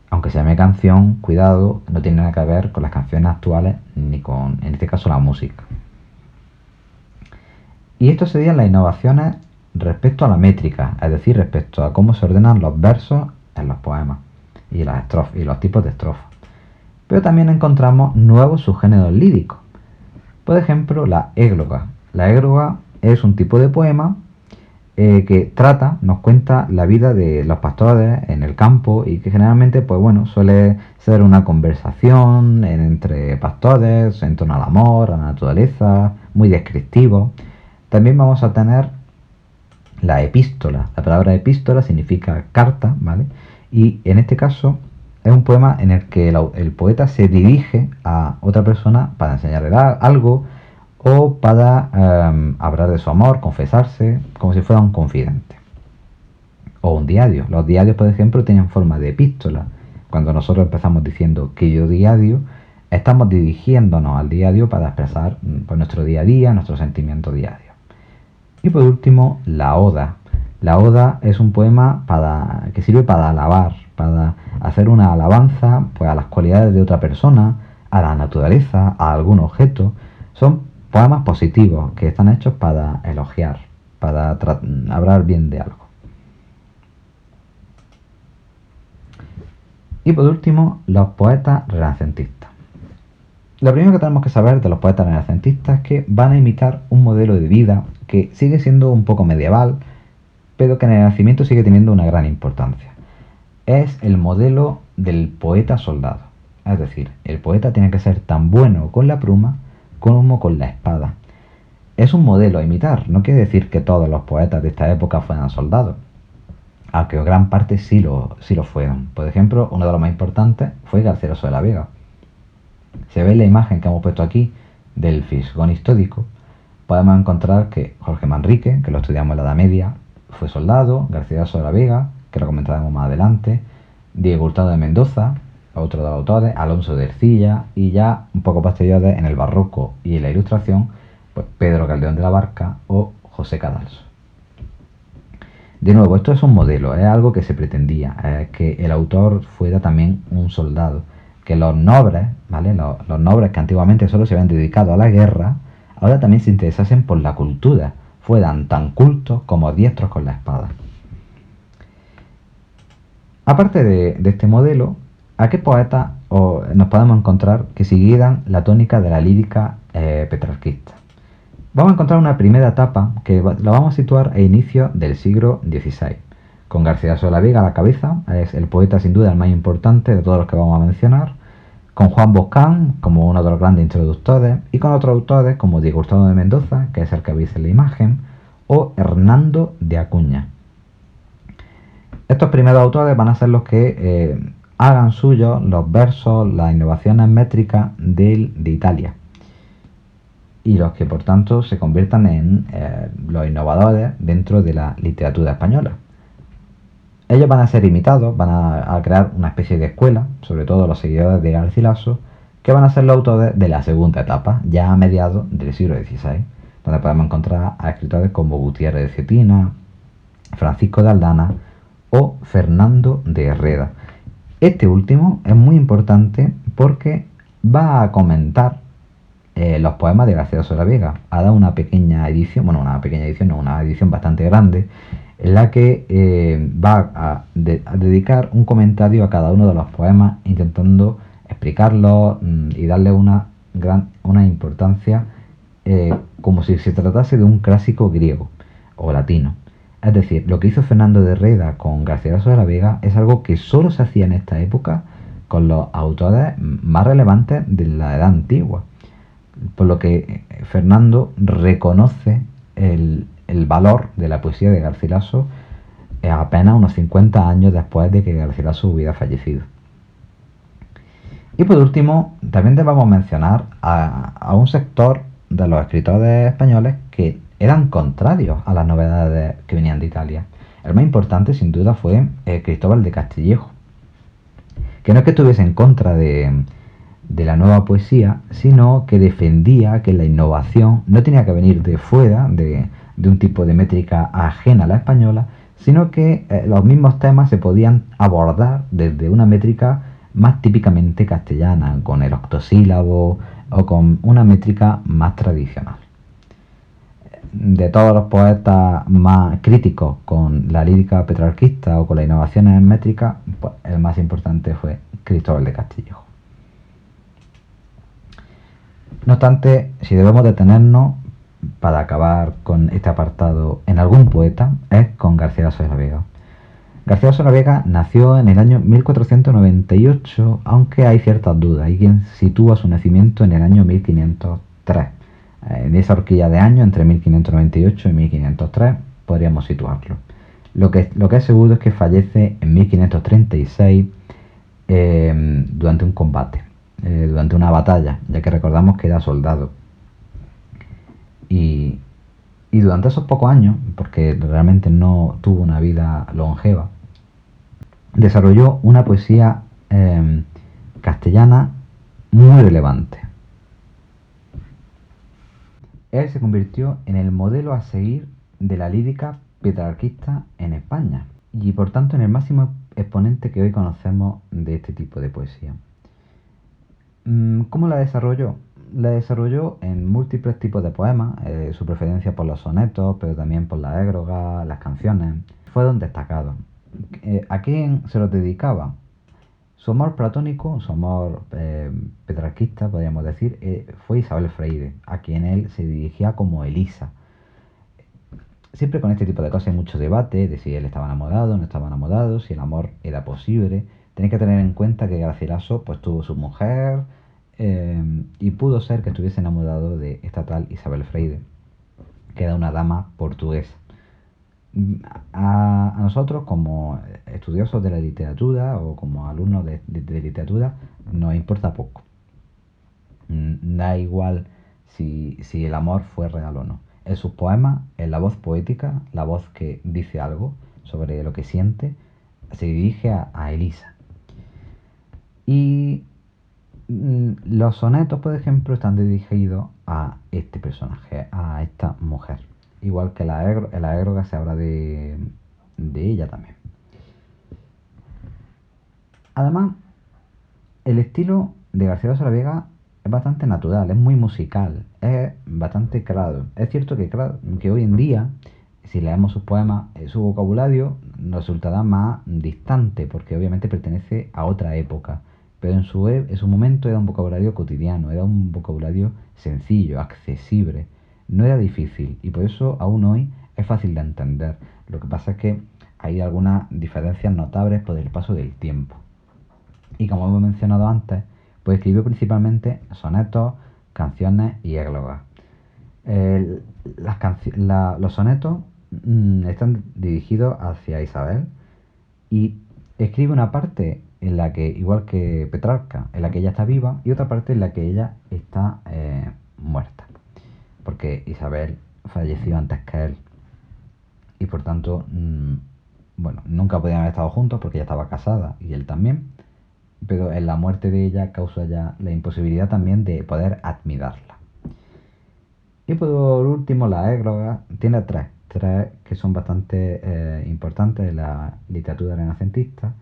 Aunque se llame canción, cuidado, no tiene nada que ver con las canciones actuales ni con, en este caso, la música. Y esto serían las innovaciones respecto a la métrica, es decir, respecto a cómo se ordenan los versos en los poemas y los tipos de estrofas. Pero también encontramos nuevos subgéneros líricos. Por ejemplo, la égloga. La égloga es un tipo de poema que nos cuenta la vida de los pastores en el campo y que generalmente, pues bueno, suele ser una conversación entre pastores en torno al amor, a la naturaleza, muy descriptivo. También vamos a tener la epístola. La palabra epístola significa carta, ¿vale? Y en este caso Es un poema en el que el poeta se dirige a otra persona para enseñarle algo o para hablar de su amor, confesarse, como si fuera un confidente. O un diario. Los diarios, por ejemplo, tienen forma de epístola. Cuando nosotros empezamos diciendo que yo diario, estamos dirigiéndonos al diario para expresar pues, nuestro día a día, nuestro sentimiento diario. Y por último, la oda. La oda es un poema que sirve para alabar, para hacer una alabanza pues, a las cualidades de otra persona, a la naturaleza, a algún objeto. Son poemas positivos que están hechos para elogiar, para hablar bien de algo. Y por último, los poetas renacentistas. Lo primero que tenemos que saber de los poetas renacentistas es que van a imitar un modelo de vida que sigue siendo un poco medieval, pero que en el Renacimiento sigue teniendo una gran importancia. Es el modelo del poeta soldado. Es decir, el poeta tiene que ser tan bueno con la pluma como con la espada. Es un modelo a imitar, no quiere decir que todos los poetas de esta época fueran soldados, aunque gran parte sí lo fueron. Por ejemplo, uno de los más importantes fue Garcilaso de la Vega. Se ve en la imagen que hemos puesto aquí del fisgón histórico, podemos encontrar que Jorge Manrique, que lo estudiamos en la Edad Media, fue soldado, Garcilaso de la Vega, que lo comentaremos más adelante, Diego Hurtado de Mendoza, otro de los autores, Alonso de Ercilla, y ya un poco posteriores en el barroco y en la ilustración, pues Pedro Calderón de la Barca o José Cadalso. De nuevo, esto es un modelo, es algo que se pretendía, que el autor fuera también un soldado, que los nobles, ¿vale? Los nobles que antiguamente solo se habían dedicado a la guerra, ahora también se interesasen por la cultura, fueran tan cultos como diestros con la espada. Aparte de este modelo, ¿a qué poetas nos podemos encontrar que siguieran la tónica de la lírica petrarquista? Vamos a encontrar una primera etapa que la vamos a situar a inicios del siglo XVI. Con Garcilaso de la Vega a la cabeza, es el poeta sin duda el más importante de todos los que vamos a mencionar, con Juan Boscán como uno de los grandes introductores y con otros autores como Diego Hurtado de Mendoza, que es el que veis en la imagen, o Hernando de Acuña. Estos primeros autores van a ser los que hagan suyos los versos, las innovaciones métricas de Italia, y los que por tanto se conviertan en los innovadores dentro de la literatura española. Ellos van a ser imitados, van a crear una especie de escuela, sobre todo los seguidores de Garcilaso, que van a ser los autores de la segunda etapa, ya a mediados del siglo XVI, donde podemos encontrar a escritores como Gutiérrez de Cetina, Francisco de Aldana o Fernando de Herrera. Este último es muy importante porque va a comentar los poemas de Garcilaso de la Vega. Ha dado una pequeña edición, una edición bastante grande, en la que va a dedicar un comentario a cada uno de los poemas, intentando explicarlos y darle una importancia como si se tratase de un clásico griego o latino. Es decir, lo que hizo Fernando de Herrera con Garcilaso de la Vega es algo que solo se hacía en esta época con los autores más relevantes de la edad antigua. Por lo que Fernando reconoce el valor de la poesía de Garcilaso apenas unos 50 años después de que Garcilaso hubiera fallecido. Y por último, también debemos mencionar a un sector de los escritores españoles que eran contrarios a las novedades que venían de Italia. El más importante, sin duda, fue Cristóbal de Castillejo, que no es que estuviese en contra de la nueva poesía, sino que defendía que la innovación no tenía que venir de fuera, de un tipo de métrica ajena a la española, sino que los mismos temas se podían abordar desde una métrica más típicamente castellana, con el octosílabo o con una métrica más tradicional. De todos los poetas más críticos con la lírica petrarquista o con las innovaciones en métrica, pues el más importante fue Cristóbal de Castillejo. No obstante, si debemos detenernos para acabar con este apartado en algún poeta, es con Garcilaso de la Vega. Garcilaso de la Vega nació en el año 1498, aunque hay ciertas dudas. Hay quien sitúa su nacimiento en el año 1503. En esa horquilla de años, entre 1598 y 1503, podríamos situarlo. Lo que es seguro es que fallece en 1536 durante un combate, durante una batalla, ya que recordamos que era soldado. Y, y durante esos pocos años, porque realmente no tuvo una vida longeva, desarrolló una poesía castellana muy relevante. Él se convirtió en el modelo a seguir de la lírica petrarquista en España y por tanto en el máximo exponente que hoy conocemos de este tipo de poesía. ¿Cómo la desarrolló? La desarrolló en múltiples tipos de poemas, su preferencia por los sonetos, pero también por las églogas, las canciones. Fueron destacados. ¿A quién se los dedicaba? Su amor platónico, su amor petrarquista, podríamos decir, fue Isabel Freire, a quien él se dirigía como Elisa. Siempre con este tipo de cosas hay mucho debate de si él estaba enamorado o no estaba enamorado, si el amor era posible. Tenéis que tener en cuenta que Garcilaso pues tuvo su mujer y pudo ser que estuviese enamorado de esta tal Isabel Freire, que era una dama portuguesa. A nosotros como estudiosos de la literatura o como alumnos de literatura nos importa poco. Da igual si el amor fue real o no. En sus poemas, en la voz poética, la voz que dice algo sobre lo que siente, se dirige a Elisa. Y los sonetos, por ejemplo, están dirigidos a este personaje, a esta mujer. Igual que en la égloga se habla de ella también. Además, el estilo de García de la Vega es bastante natural, es muy musical, es bastante claro. Es cierto que hoy en día, si leemos sus poemas, su vocabulario nos resultará más distante, porque obviamente pertenece a otra época. Pero en su momento era un vocabulario cotidiano, era un vocabulario sencillo, accesible, no era difícil y por eso aún hoy es fácil de entender. Lo que pasa es que hay algunas diferencias notables por el paso del tiempo. Y como hemos mencionado antes, pues escribió principalmente sonetos, canciones y églogas. Los sonetos están dirigidos hacia Isabel y escribe una parte en la que, igual que Petrarca, en la que ella está viva y otra parte en la que ella está muerta. Porque Isabel falleció antes que él y por tanto, bueno, nunca podían haber estado juntos porque ella estaba casada y él también, pero en la muerte de ella causa ya la imposibilidad también de poder admirarla. Y por último, la égloga tiene tres que son bastante importantes en la literatura renacentista,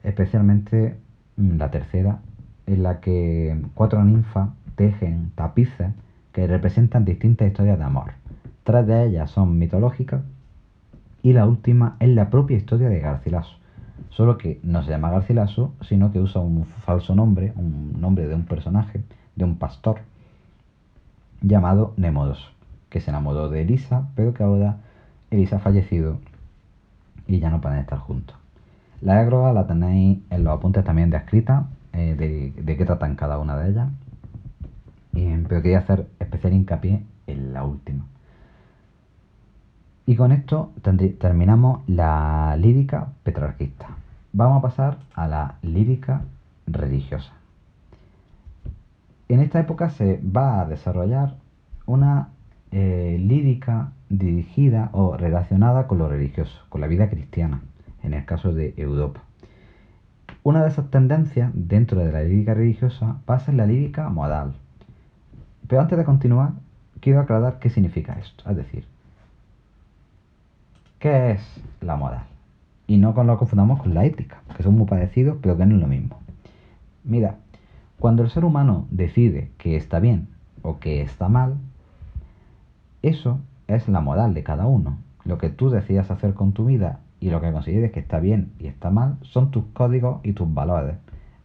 especialmente la tercera, en la que cuatro ninfas tejen tapices que representan distintas historias de amor. Tres de ellas son mitológicas y la última es la propia historia de Garcilaso. Solo que no se llama Garcilaso, sino que usa un falso nombre, un nombre de un personaje, de un pastor, llamado Nemodos, que se enamoró de Elisa, pero que ahora Elisa ha fallecido y ya no pueden estar juntos. La égloga la tenéis en los apuntes también descritas, de qué tratan cada una de ellas, pero quería hacer especial hincapié en la última. Y con esto terminamos la lírica petrarquista. Vamos a pasar a la lírica religiosa. En esta época se va a desarrollar una lírica dirigida o relacionada con lo religioso, con la vida cristiana, en el caso de Europa. Una de esas tendencias dentro de la lírica religiosa va a ser la lírica modal. Pero antes de continuar, quiero aclarar qué significa esto. Es decir, ¿qué es la moral? Y no lo confundamos con la ética, que son muy parecidos, pero que no es lo mismo. Mira, cuando el ser humano decide que está bien o que está mal, eso es la moral de cada uno. Lo que tú decidas hacer con tu vida y lo que consideres que está bien y está mal son tus códigos y tus valores,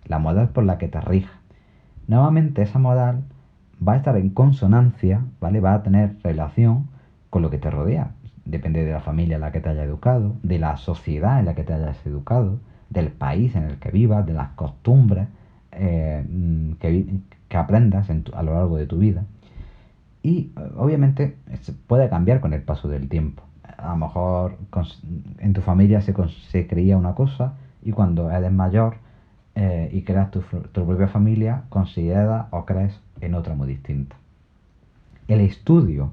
la moral por la que te rija. Nuevamente esa moral va a estar en consonancia, ¿vale? Va a tener relación con lo que te rodea. Depende de la familia en la que te haya educado, de la sociedad en la que te hayas educado, del país en el que vivas, de las costumbres que aprendas a lo largo de tu vida. Y obviamente puede cambiar con el paso del tiempo. A lo mejor en tu familia se creía una cosa y cuando eres mayor y creas tu propia familia, consideras o crees en otra muy distinta. El estudio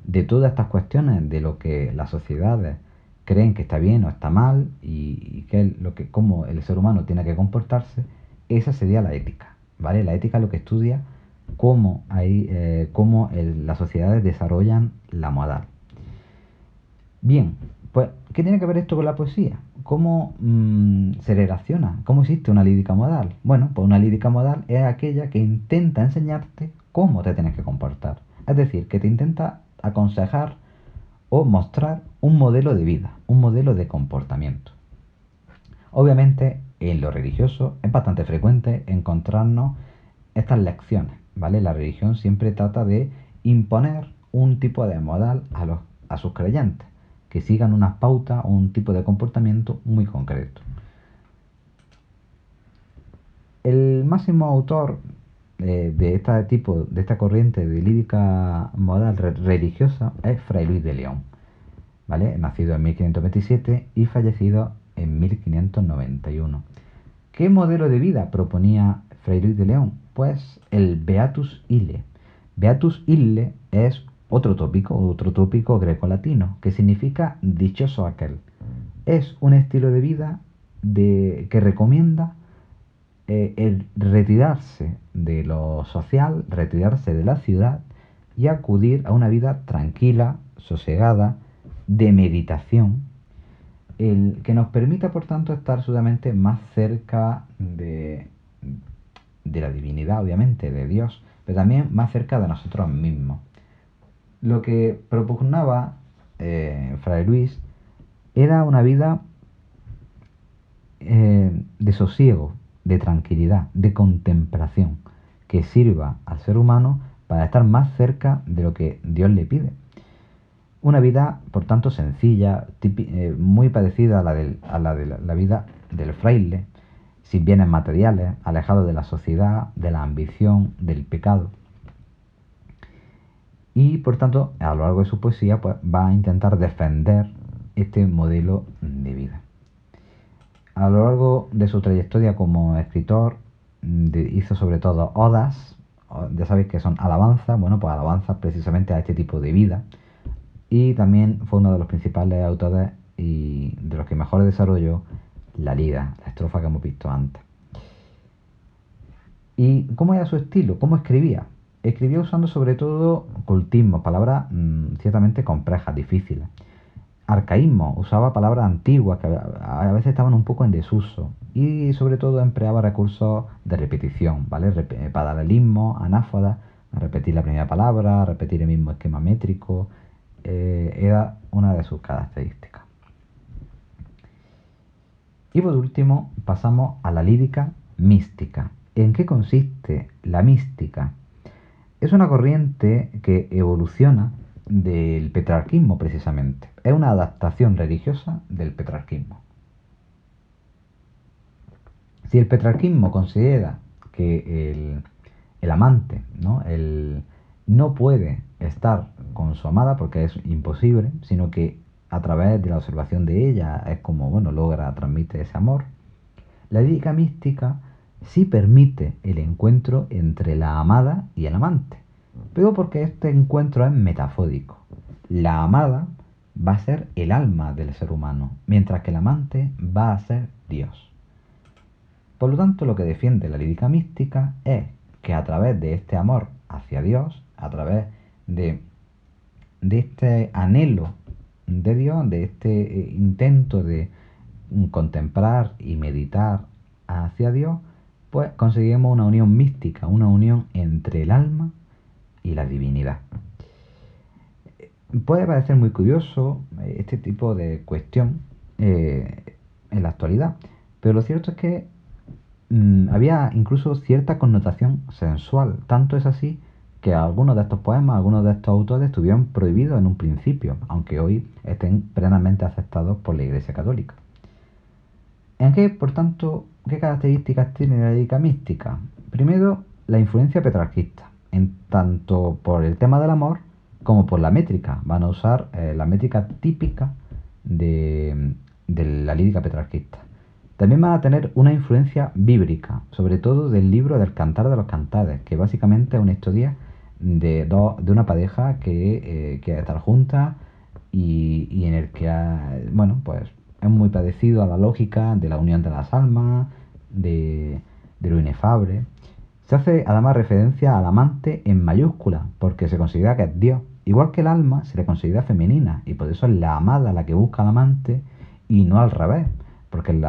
de todas estas cuestiones, de lo que las sociedades creen que está bien o está mal y cómo el ser humano tiene que comportarse, esa sería la ética, ¿vale? La ética es lo que estudia cómo las sociedades desarrollan la moral. Bien, pues, ¿qué tiene que ver esto con la poesía? ¿Cómo se relaciona? ¿Cómo existe una lírica modal? Bueno, pues una lírica modal es aquella que intenta enseñarte cómo te tienes que comportar. Es decir, que te intenta aconsejar o mostrar un modelo de vida, un modelo de comportamiento. Obviamente, en lo religioso es bastante frecuente encontrarnos estas lecciones, ¿vale? La religión siempre trata de imponer un tipo de moral a sus creyentes, que sigan unas pautas o un tipo de comportamiento muy concreto. El máximo autor de esta corriente de lírica moral religiosa es Fray Luis de León, ¿vale? Nacido en 1527 y fallecido en 1591. ¿Qué modelo de vida proponía Fray Luis de León? Pues el Beatus Ille. Beatus Ille es otro tópico grecolatino, que significa dichoso aquel. Es un estilo de vida que recomienda el retirarse de lo social, retirarse de la ciudad y acudir a una vida tranquila, sosegada, de meditación, el que nos permita, por tanto, estar solamente más cerca de la divinidad, obviamente, de Dios, pero también más cerca de nosotros mismos. Lo que propugnaba Fray Luis era una vida de sosiego, de tranquilidad, de contemplación, que sirva al ser humano para estar más cerca de lo que Dios le pide. Una vida, por tanto, sencilla, muy parecida a la vida del fraile, sin bienes materiales, alejado de la sociedad, de la ambición, del pecado. Y, por tanto, a lo largo de su poesía, pues, va a intentar defender este modelo de vida. A lo largo de su trayectoria como escritor, hizo sobre todo odas, ya sabéis que son alabanzas, bueno, pues alabanzas precisamente a este tipo de vida. Y también fue uno de los principales autores y de los que mejor desarrolló la lira, la estrofa que hemos visto antes. ¿Y cómo era su estilo? ¿Cómo escribía? Escribía usando sobre todo cultismos, palabras ciertamente complejas, difíciles. Arcaísmo, usaba palabras antiguas que a veces estaban un poco en desuso. Y sobre todo empleaba recursos de repetición, ¿vale? Paralelismo, anáfora, repetir la primera palabra, repetir el mismo esquema métrico. Era una de sus características. Y por último, pasamos a la lírica mística. ¿En qué consiste la mística? Es una corriente que evoluciona del petrarquismo precisamente. Es una adaptación religiosa del petrarquismo. Si el petrarquismo considera que el amante, ¿no? No puede estar con su amada porque es imposible, sino que a través de la observación de ella es como, bueno, logra transmitir ese amor. La lírica mística sí permite el encuentro entre la amada y el amante, pero porque este encuentro es metafórico. La amada va a ser el alma del ser humano, mientras que el amante va a ser Dios. Por lo tanto, lo que defiende la lírica mística es que a través de este amor hacia Dios, a través de este anhelo de Dios, de este intento de contemplar y meditar hacia Dios, pues conseguimos una unión mística, una unión entre el alma y la divinidad. Puede parecer muy curioso este tipo de cuestión en la actualidad, pero lo cierto es que había incluso cierta connotación sensual. Tanto es así que algunos de estos poemas, algunos de estos autores estuvieron prohibidos en un principio, aunque hoy estén plenamente aceptados por la Iglesia Católica. Por tanto, qué características tiene la lírica mística? Primero, la influencia petrarquista, en tanto por el tema del amor como por la métrica. Van a usar la métrica típica de la lírica petrarquista. También van a tener una influencia bíblica, sobre todo del libro del Cantar de los Cantares, que básicamente es una historia de una pareja que quiere estar junta y en el que, bueno, pues es muy parecido a la lógica de la unión de las almas, de lo inefable. Se hace además referencia al amante en mayúscula, porque se considera que es Dios. Igual que el alma se le considera femenina, y por eso es la amada la que busca al amante y no al revés. Porque en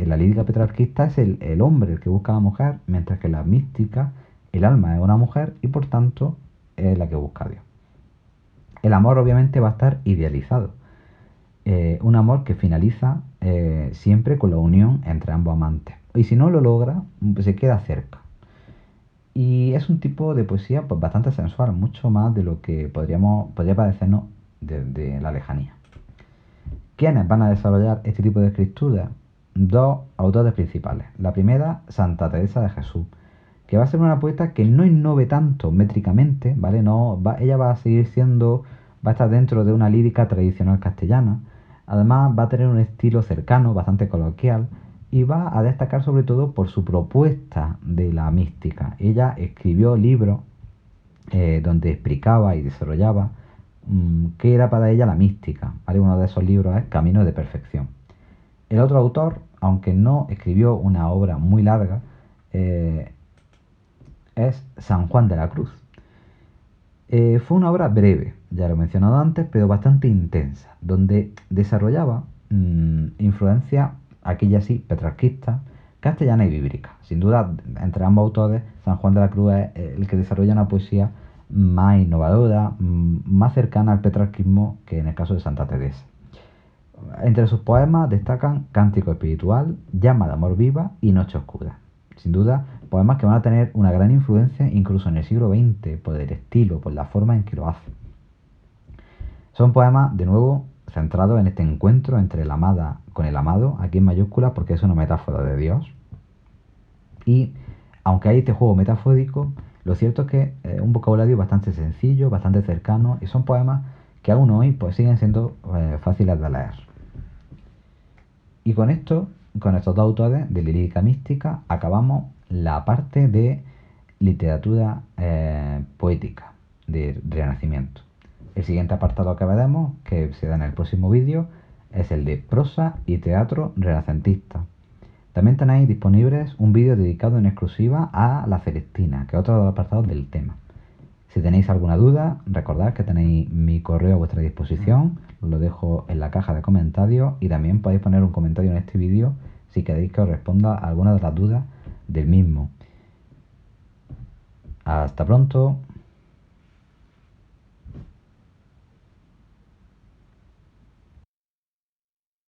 la lírica petrarquista es el hombre el que busca a la mujer, mientras que en la mística el alma es una mujer y por tanto es la que busca a Dios. El amor obviamente va a estar idealizado. Un amor que finaliza siempre con la unión entre ambos amantes. Y si no lo logra, pues se queda cerca. Y es un tipo de poesía pues bastante sensual, mucho más de lo que podría parecernos de la lejanía. ¿Quiénes van a desarrollar este tipo de escritura? Dos autores principales. La primera, Santa Teresa de Jesús, que va a ser una poeta que no innove tanto métricamente, ¿vale? Ella va a seguir siendo, va a estar dentro de una lírica tradicional castellana. Además, va a tener un estilo cercano, bastante coloquial, y va a destacar sobre todo por su propuesta de la mística. Ella escribió libros donde explicaba y desarrollaba qué era para ella la mística. ¿Vale? Uno de esos libros es Camino de Perfección. El otro autor, aunque no escribió una obra muy larga, es San Juan de la Cruz. Fue una obra breve, ya lo he mencionado antes, pero bastante intensa, donde desarrollaba influencia, aquella sí, petrarquista, castellana y bíblica. Sin duda, entre ambos autores, San Juan de la Cruz es el que desarrolla una poesía más innovadora, más cercana al petrarquismo que en el caso de Santa Teresa. Entre sus poemas destacan Cántico Espiritual, Llama de Amor Viva y Noche Oscura. Sin duda, poemas que van a tener una gran influencia incluso en el siglo XX por el estilo, por la forma en que lo hace. Son poemas, de nuevo, centrados en este encuentro entre la amada con el amado, aquí en mayúsculas porque es una metáfora de Dios. Y aunque hay este juego metafórico, lo cierto es que es un vocabulario bastante sencillo, bastante cercano, y son poemas que aún hoy pues, siguen siendo fáciles de leer. Y con esto, con estos dos autores de lírica mística, acabamos la parte de literatura poética, de Renacimiento. El siguiente apartado que veremos, que se da en el próximo vídeo, es el de prosa y teatro renacentista. También tenéis disponibles un vídeo dedicado en exclusiva a la Celestina, que es otro de los apartados del tema. Si tenéis alguna duda, recordad que tenéis mi correo a vuestra disposición, lo dejo en la caja de comentarios y también podéis poner un comentario en este vídeo si queréis que os responda a alguna de las dudas del mismo. Hasta pronto.